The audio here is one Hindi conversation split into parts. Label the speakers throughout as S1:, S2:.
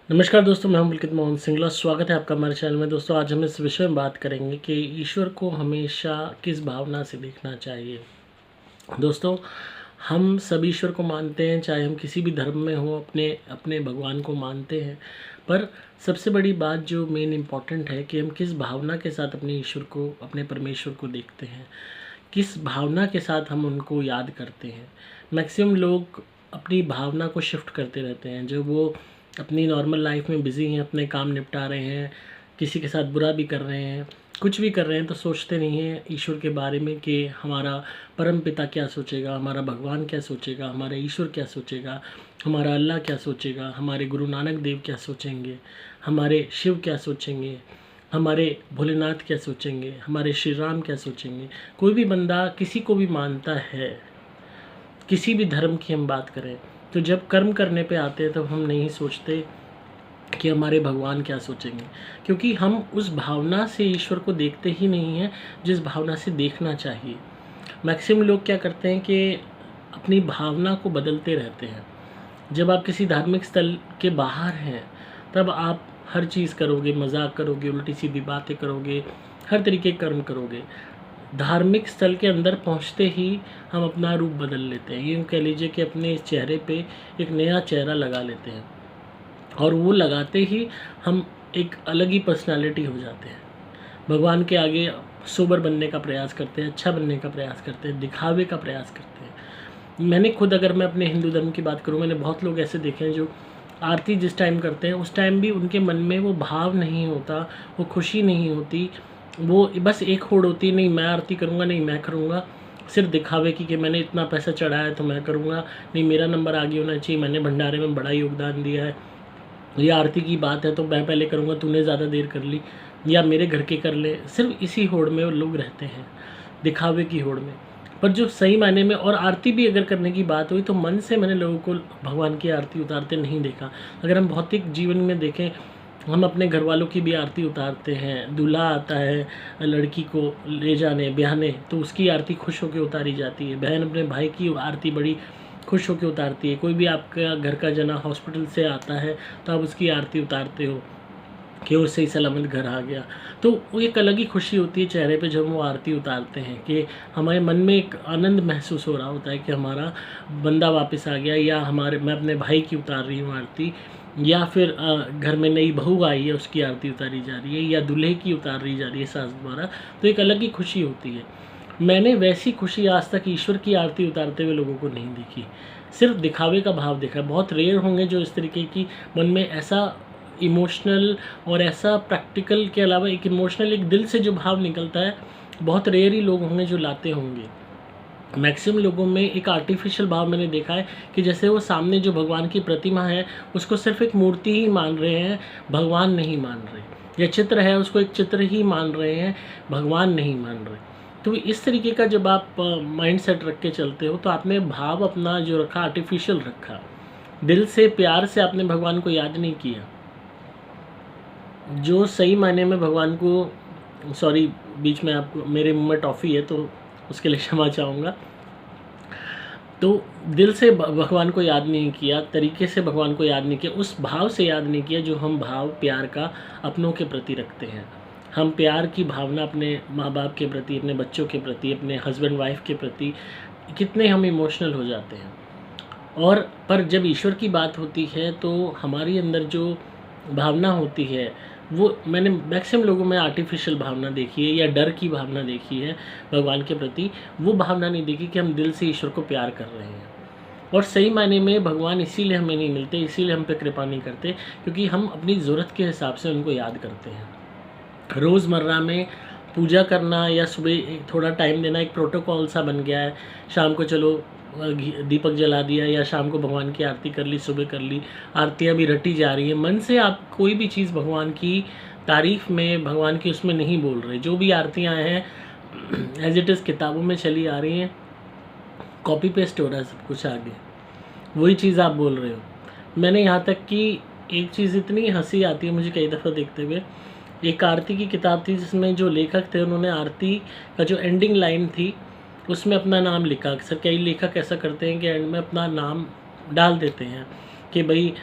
S1: नमस्कार दोस्तों, मैं हूं पुलकित मोहन सिंगला। स्वागत है आपका हमारे चैनल में। दोस्तों, आज हम इस विषय में बात करेंगे कि ईश्वर को हमेशा किस भावना से देखना चाहिए। दोस्तों, हम सब ईश्वर को मानते हैं, चाहे हम किसी भी धर्म में हों, अपने अपने भगवान को मानते हैं। पर सबसे बड़ी बात जो मेन इम्पॉर्टेंट है कि हम किस भावना के साथ अपने ईश्वर को, अपने परमेश्वर को देखते हैं, किस भावना के साथ हम उनको याद करते हैं। मैक्सिमम लोग अपनी भावना को शिफ्ट करते रहते हैं। जो वो अपनी नॉर्मल लाइफ में बिज़ी हैं, अपने काम निपटा रहे हैं, किसी के साथ बुरा भी कर रहे हैं, कुछ भी कर रहे हैं, तो सोचते नहीं हैं ईश्वर के बारे में कि हमारा परम पिता क्या सोचेगा, हमारा भगवान क्या सोचेगा, हमारा ईश्वर क्या सोचेगा, हमारा अल्लाह क्या सोचेगा, हमारे गुरु नानक देव क्या सोचेंगे, हमारे शिव क्या सोचेंगे, हमारे भोलेनाथ क्या सोचेंगे, हमारे श्री राम क्या सोचेंगे। कोई भी बंदा किसी को भी मानता है, किसी भी धर्म की हम बात करें, तो जब कर्म करने पे आते हैं तो हम नहीं सोचते कि हमारे भगवान क्या सोचेंगे, क्योंकि हम उस भावना से ईश्वर को देखते ही नहीं हैं जिस भावना से देखना चाहिए। मैक्सिमम लोग क्या करते हैं कि अपनी भावना को बदलते रहते हैं। जब आप किसी धार्मिक स्थल के बाहर हैं, तब आप हर चीज़ करोगे, मजाक करोगे, उल्टी सीधी बातें करोगे, हर तरीके के कर्म करोगे। धार्मिक स्थल के अंदर पहुंचते ही हम अपना रूप बदल लेते हैं। यूँ कह लीजिए कि अपने चेहरे पे एक नया चेहरा लगा लेते हैं, और वो लगाते ही हम एक अलग ही पर्सनालिटी हो जाते हैं। भगवान के आगे सोबर बनने का प्रयास करते हैं, अच्छा बनने का प्रयास करते हैं, दिखावे का प्रयास करते हैं। मैंने खुद, अगर मैं अपने हिंदू धर्म की बात करूँ, मैंने बहुत लोग ऐसे देखे हैं जो आरती जिस टाइम करते हैं उस टाइम भी उनके मन में वो भाव नहीं होता, वो खुशी नहीं होती। वो बस एक होड़ होती है, नहीं मैं आरती करूँगा, नहीं मैं करूँगा, सिर्फ दिखावे की कि मैंने इतना पैसा चढ़ाया है तो मैं करूँगा, नहीं मेरा नंबर आगे होना चाहिए, मैंने भंडारे में बड़ा योगदान दिया है, ये आरती की बात है तो मैं पहले करूँगा, तूने ज़्यादा देर कर ली, या मेरे घर के कर ले। सिर्फ इसी होड़ में वो लोग रहते हैं, दिखावे की होड़ में। पर जो सही मायने में, और आरती भी अगर करने की बात हुई तो मन से मैंने लोगों को भगवान की आरती उतारते नहीं देखा। अगर हम भौतिक जीवन में देखें, हम अपने घर वालों की भी आरती उतारते हैं। दूल्हा आता है लड़की को ले जाने, ब्याहने, तो उसकी आरती खुश होकर उतारी जाती है। बहन अपने भाई की आरती बड़ी खुश होकर उतारती है। कोई भी आपका घर का जना हॉस्पिटल से आता है तो आप उसकी आरती उतारते हो कि वो सही सलामत घर आ गया। तो वो एक अलग ही खुशी होती है चेहरे पे जब वो आरती उतारते हैं, कि हमारे मन में एक आनंद महसूस हो रहा होता है कि हमारा बंदा वापस आ गया, या हमारे, मैं अपने भाई की उतार रही हूँ आरती, या फिर घर में नई बहू आई है उसकी आरती उतारी जा रही है, या दूल्हे की उतारी जा रही है सास द्वारा। तो एक अलग ही खुशी होती है। मैंने वैसी खुशी आज तक ईश्वर की आरती उतारते हुए लोगों को नहीं देखी, सिर्फ दिखावे का भाव देखा। बहुत रेयर होंगे जो इस तरीके की मन में ऐसा इमोशनल और ऐसा प्रैक्टिकल के अलावा एक इमोशनल, एक दिल से जो भाव निकलता है, बहुत रेयर ही लोग होंगे जो लाते होंगे। मैक्सिमम लोगों में एक आर्टिफिशियल भाव मैंने देखा है कि जैसे वो सामने जो भगवान की प्रतिमा है उसको सिर्फ एक मूर्ति ही मान रहे हैं, भगवान नहीं मान रहे। या चित्र है, उसको एक चित्र ही मान रहे हैं, भगवान नहीं मान रहे। तो इस तरीके का जब आप माइंड सेट रख के चलते हो तो आपने भाव अपना जो रखा आर्टिफिशियल रखा, दिल से प्यार से आपने भगवान को याद नहीं किया। जो सही मायने में भगवान को, सॉरी बीच में आपको मेरे मुंह में टॉफ़ी है तो उसके लिए क्षमा चाहूँगा। तो दिल से भगवान को याद नहीं किया, तरीके से भगवान को याद नहीं किया, उस भाव से याद नहीं किया जो हम भाव प्यार का अपनों के प्रति रखते हैं। हम प्यार की भावना अपने माँ बाप के प्रति, अपने बच्चों के प्रति, अपने हस्बैंड वाइफ के प्रति कितने हम इमोशनल हो जाते हैं। और पर जब ईश्वर की बात होती है तो हमारी अंदर जो भावना होती है, वो मैंने मैक्सिमम लोगों में आर्टिफिशियल भावना देखी है, या डर की भावना देखी है भगवान के प्रति। वो भावना नहीं देखी कि हम दिल से ईश्वर को प्यार कर रहे हैं। और सही मायने में भगवान इसीलिए हमें नहीं मिलते, इसीलिए हम पे कृपा नहीं करते, क्योंकि हम अपनी ज़रूरत के हिसाब से उनको याद करते हैं। रोज़मर्रा में पूजा करना या सुबह थोड़ा टाइम देना एक प्रोटोकॉल सा बन गया है। शाम को चलो दीपक जला दिया, या शाम को भगवान की आरती कर ली, सुबह कर ली। आरतियाँ भी रटी जा रही हैं, मन से आप कोई भी चीज़ भगवान की तारीफ़ में, भगवान की उसमें नहीं बोल रहे। जो भी आरतियाँ हैं एज इट इज़ किताबों में चली आ रही हैं, कॉपी पेस्ट हो रहा है सब कुछ आगे, वही चीज़ आप बोल रहे हो। मैंने यहाँ तक कि एक चीज़ इतनी हंसी आती है मुझे कई दफ़ा देखते हुए, एक आरती की किताब थी जिसमें जो लेखक थे उन्होंने आरती का जो एंडिंग लाइन थी उसमें अपना नाम लिखा। अक्सर कई लेखक ऐसा करते हैं कि एंड में अपना नाम डाल देते हैं कि भाई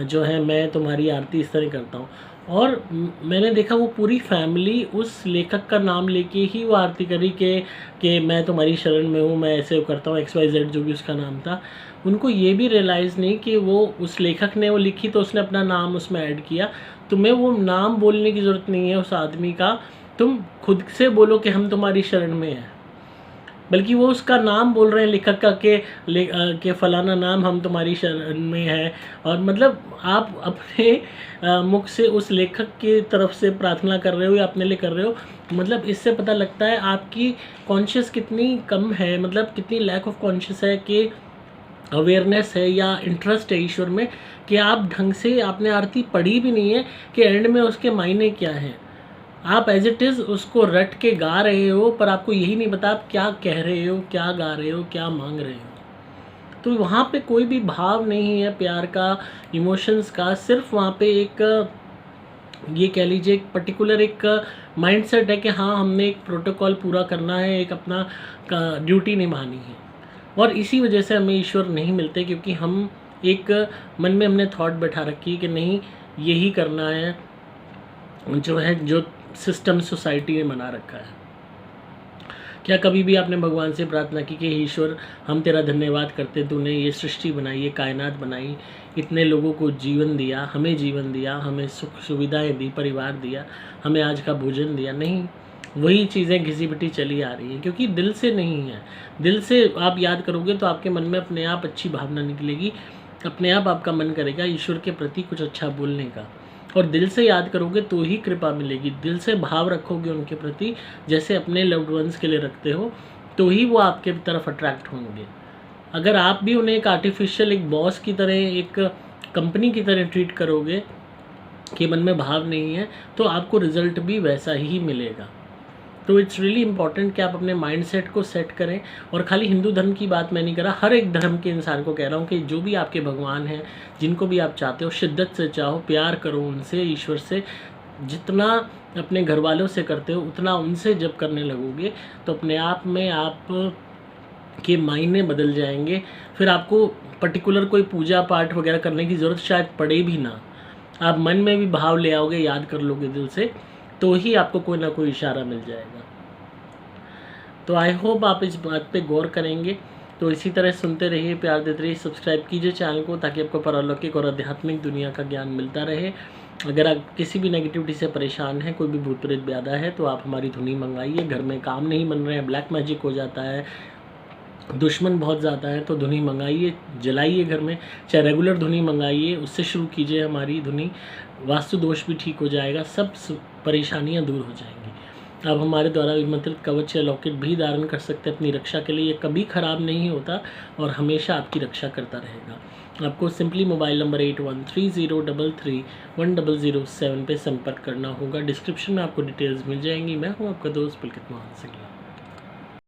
S1: जो है मैं तुम्हारी आरती इस तरह करता हूँ। और मैंने देखा वो पूरी फैमिली उस लेखक का नाम लेके ही वो आरती करी कि मैं तुम्हारी शरण में हूँ, मैं ऐसे करता हूँ, XYZ जो भी उसका नाम था। उनको ये भी रियलाइज़ नहीं कि वो उस लेखक ने वो लिखी तो उसने अपना नाम उसमें ऐड किया। तुम्हें वो नाम बोलने की ज़रूरत नहीं है उस आदमी का, तुम खुद से बोलो कि हम तुम्हारी शरण में हैं। बल्कि वो उसका नाम बोल रहे हैं लेखक का कि फ़लाना नाम हम तुम्हारी शरण में है। और मतलब आप अपने मुख से उस लेखक की तरफ से प्रार्थना कर रहे हो या अपने लिए कर रहे हो। मतलब इससे पता लगता है आपकी कॉन्शियस कितनी कम है, मतलब कितनी लैक ऑफ कॉन्शियस है, कि अवेयरनेस है या इंटरेस्ट है ईश्वर में, कि आप ढंग से आपने आरती पढ़ी भी नहीं है कि एंड में उसके मायने क्या हैं। आप एज इट इज़ उसको रट के गा रहे हो, पर आपको यही नहीं पता आप क्या कह रहे हो, क्या गा रहे हो, क्या मांग रहे हो। तो वहाँ पे कोई भी भाव नहीं है प्यार का, इमोशंस का। सिर्फ वहाँ पे एक ये कह लीजिए एक पर्टिकुलर एक माइंडसेट है कि हाँ हमने एक प्रोटोकॉल पूरा करना है, एक अपना ड्यूटी निभानी है। और इसी वजह से हमें ईश्वर नहीं मिलते, क्योंकि हम एक मन में हमने थॉट बैठा रखी है कि नहीं यही करना है, जो सिस्टम सोसाइटी ने बना रखा है। क्या कभी भी आपने भगवान से प्रार्थना की कि ईश्वर हम तेरा धन्यवाद करते, तूने ये सृष्टि बनाई, ये कायनात बनाई, इतने लोगों को जीवन दिया, हमें जीवन दिया, हमें सुख सुविधाएं दी, परिवार दिया, हमें आज का भोजन दिया? नहीं, वही चीज़ें घिसी पिटी चली आ रही हैं, क्योंकि दिल से नहीं है। दिल से आप याद करोगे तो आपके मन में अपने आप अच्छी भावना निकलेगी, अपने आप आपका मन करेगा ईश्वर के प्रति कुछ अच्छा बोलने का। और दिल से याद करोगे तो ही कृपा मिलेगी। दिल से भाव रखोगे उनके प्रति, जैसे अपने लव्ड वंस के लिए रखते हो, तो ही वो आपके तरफ अट्रैक्ट होंगे। अगर आप भी उन्हें एक आर्टिफिशियल, एक बॉस की तरह, एक कंपनी की तरह ट्रीट करोगे कि मन में भाव नहीं है, तो आपको रिजल्ट भी वैसा ही मिलेगा। तो इट्स रियली इंपॉर्टेंट कि आप अपने माइंडसेट को सेट करें। और खाली हिंदू धर्म की बात मैं नहीं कर रहा, हर एक धर्म के इंसान को कह रहा हूँ कि जो भी आपके भगवान हैं, जिनको भी आप चाहते हो, शिद्दत से चाहो, प्यार करो उनसे, ईश्वर से। जितना अपने घर वालों से करते हो उतना उनसे जब करने लगोगे तो अपने आप में आप के मायने बदल जाएंगे। फिर आपको पर्टिकुलर कोई पूजा पाठ वगैरह करने की ज़रूरत शायद पड़े भी ना। आप मन में भी भाव ले आओगे, याद कर लोगे दिल से, तो ही आपको कोई ना कोई इशारा मिल जाएगा। तो आई होप आप इस बात पे गौर करेंगे। तो इसी तरह सुनते रहिए, प्यार देते रहिए, सब्सक्राइब कीजिए चैनल को, ताकि आपको पारलौकिक और आध्यात्मिक दुनिया का ज्ञान मिलता रहे। अगर आप किसी भी नेगेटिविटी से परेशान हैं, कोई भी भूत प्रेत ब्याधा है, तो आप हमारी धुनी मंगाइए। घर में काम नहीं बन रहे हैं, ब्लैक मैजिक हो जाता है, दुश्मन बहुत ज़्यादा है, तो धुनी मंगाइए, जलाइए घर में, चाहे रेगुलर धुनी मंगाइए, उससे शुरू कीजिए हमारी धुनी। वास्तु दोष भी ठीक हो जाएगा, सब परेशानियां दूर हो जाएंगी। आप हमारे द्वारा विमंत्रित कवच या लॉकेट भी धारण कर सकते हैं अपनी रक्षा के लिए। ये कभी ख़राब नहीं होता और हमेशा आपकी रक्षा करता रहेगा। आपको सिंपली मोबाइल नंबर 8130331007 पे संपर्क करना होगा। डिस्क्रिप्शन में आपको डिटेल्स मिल जाएंगी। मैं हूँ आपका दोस्त पुलकित मोहन सिंह।